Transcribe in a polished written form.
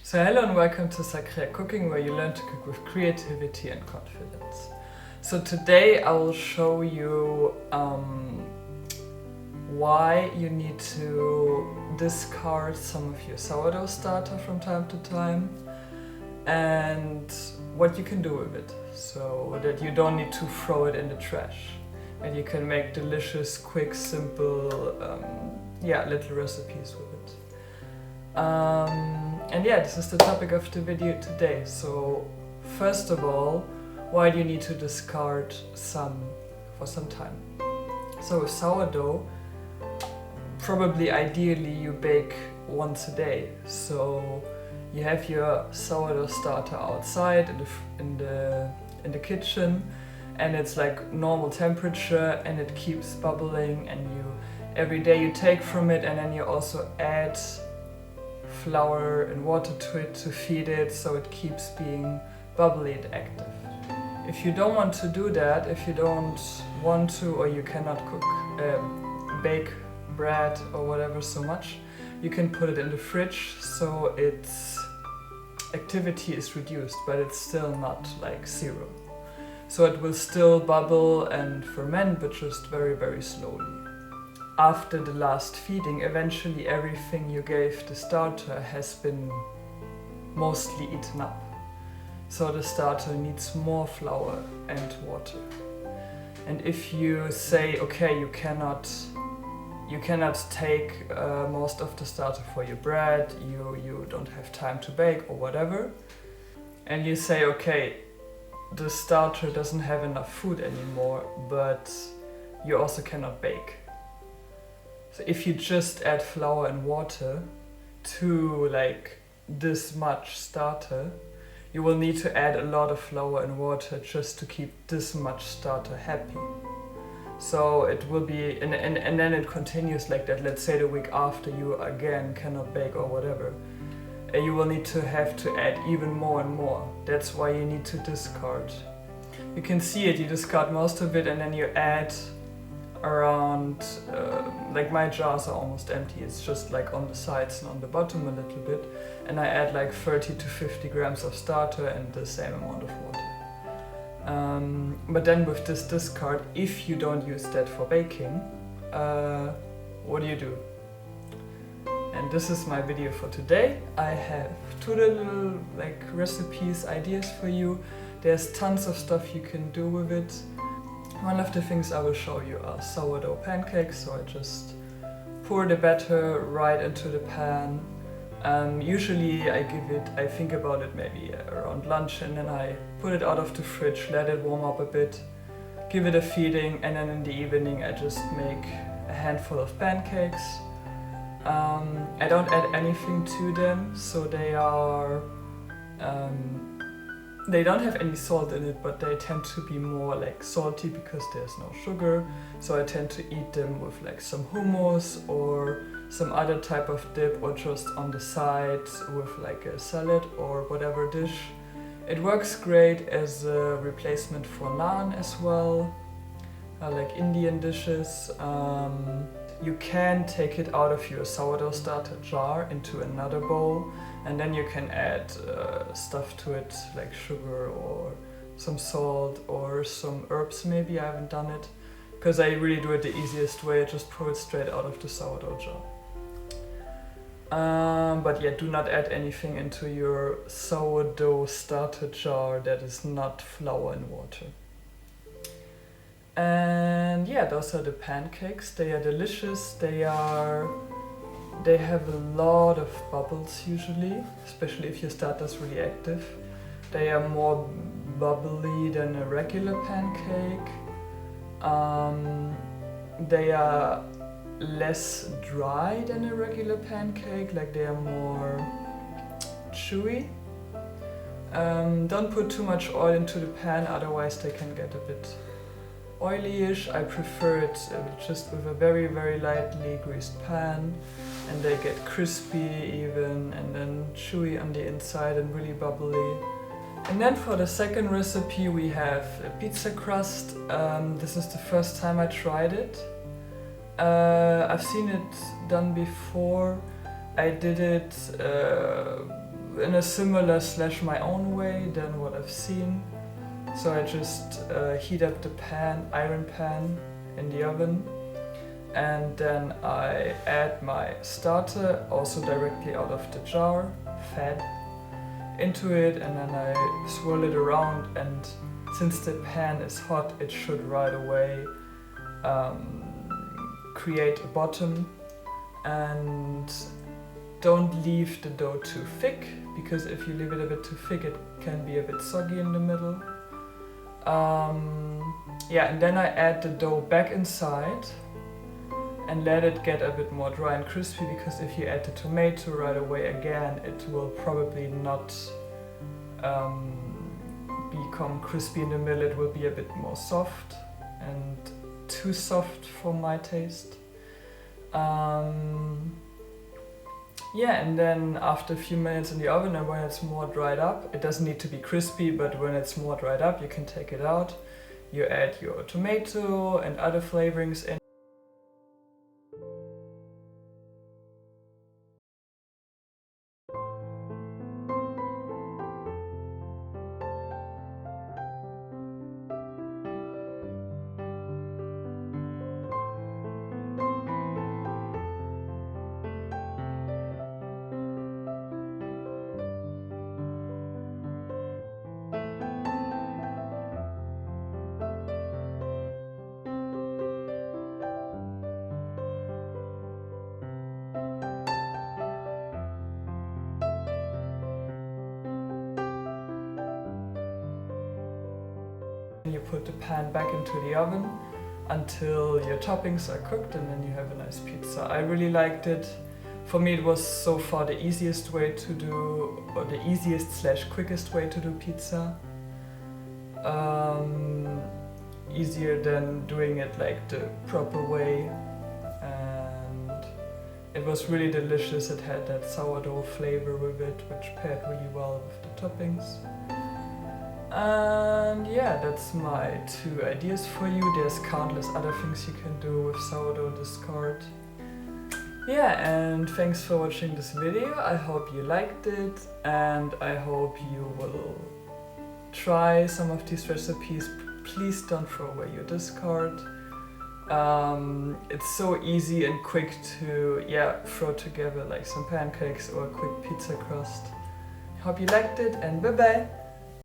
So hello and welcome to Sacré Cooking, where you learn to cook with creativity and confidence. So today I will show you why you need to discard some of your sourdough starter from time to time and what you can do with it, so that you don't need to throw it in the trash and you can make delicious, quick, simple little recipes with it. And yeah, this is the topic of the video today. So first of all, why do you need to discard some for some time? So with sourdough, probably ideally you bake once a day. So you have your sourdough starter outside in the kitchen, and it's like normal temperature and it keeps bubbling, and every day you take from it, and then you also add flour and water to it to feed it so it keeps being bubbly and active. If you don't want to do that, if you don't want to, or you cannot bake bread or whatever so much, you can put it in the fridge so its activity is reduced, but it's still not like zero. So it will still bubble and ferment, but just very, very slowly. After the last feeding, eventually everything you gave the starter has been mostly eaten up. So the starter needs more flour and water. And if you say, okay, you cannot take most of the starter for your bread, you don't have time to bake or whatever, and you say, okay, the starter doesn't have enough food anymore, but you also cannot bake. So if you just add flour and water to like this much starter, you will need to add a lot of flour and water just to keep this much starter happy. So it will be, and then it continues like that. Let's say the week after you again cannot bake or whatever, and you will need to have to add even more and more. That's why you need to discard. You can see it, you discard most of it and then you add around, like my jars are almost empty, it's just like on the sides and on the bottom a little bit, and I add like 30 to 50 grams of starter and the same amount of water. But then with this discard, if you don't use that for baking, what do? And this is my video for today. I have two little like recipes, ideas for you. There's tons of stuff you can do with it. One of the things I will show you are sourdough pancakes, so I just pour the batter right into the pan. Usually I think about it maybe around lunch, and then I put it out of the fridge, let it warm up a bit, give it a feeding, and then in the evening I just make a handful of pancakes. I don't add anything to them, so they don't have any salt in it, but they tend to be more like salty because there's no sugar. So I tend to eat them with like some hummus or some other type of dip, or just on the side with like a salad or whatever dish. It works great as a replacement for naan as well, like Indian dishes. You can take it out of your sourdough starter jar into another bowl, and then you can add stuff to it like sugar or some salt or some herbs maybe. I haven't done it because I really do it the easiest way. I just pour it straight out of the sourdough jar. But yeah, do not add anything into your sourdough starter jar that is not flour and water. And yeah, those are the pancakes. They are delicious. They have a lot of bubbles usually, especially if your starter is really active. They are more bubbly than a regular pancake. They are less dry than a regular pancake, like they are more chewy. Don't put too much oil into the pan, otherwise they can get a bit oily-ish. I prefer it just with a very, very lightly greased pan, and they get crispy even, and then chewy on the inside and really bubbly. And then for the second recipe we have a pizza crust. This is the first time I tried it. I've seen it done before. I did it in a similar / my own way than what I've seen. So I just heat up the iron pan in the oven, and then I add my starter, also directly out of the jar, fed, into it, and then I swirl it around, and since the pan is hot, it should right away create a bottom. And don't leave the dough too thick, because if you leave it a bit too thick, it can be a bit soggy in the middle. Yeah, and then I add the dough back inside and let it get a bit more dry and crispy, because if you add the tomato right away again, it will probably not become crispy in the middle. It will be a bit more soft, and too soft for my taste. Yeah, and then after a few minutes in the oven, and when it's more dried up, it doesn't need to be crispy, but when it's more dried up, you can take it out. You add your tomato and other flavorings in. You put the pan back into the oven until your toppings are cooked, and then you have a nice pizza. I really liked it. For me, it was so far the easiest way to do, or the easiest / quickest way to do pizza. Easier than doing it like the proper way. And it was really delicious. It had that sourdough flavor with it, which paired really well with the toppings. And yeah, that's my 2 ideas for you. There's countless other things you can do with sourdough discard. Yeah, and thanks for watching this video. I hope you liked it, and I hope you will try some of these recipes. Please don't throw away your discard. It's so easy and quick to throw together like some pancakes or a quick pizza crust. Hope you liked it, and bye bye!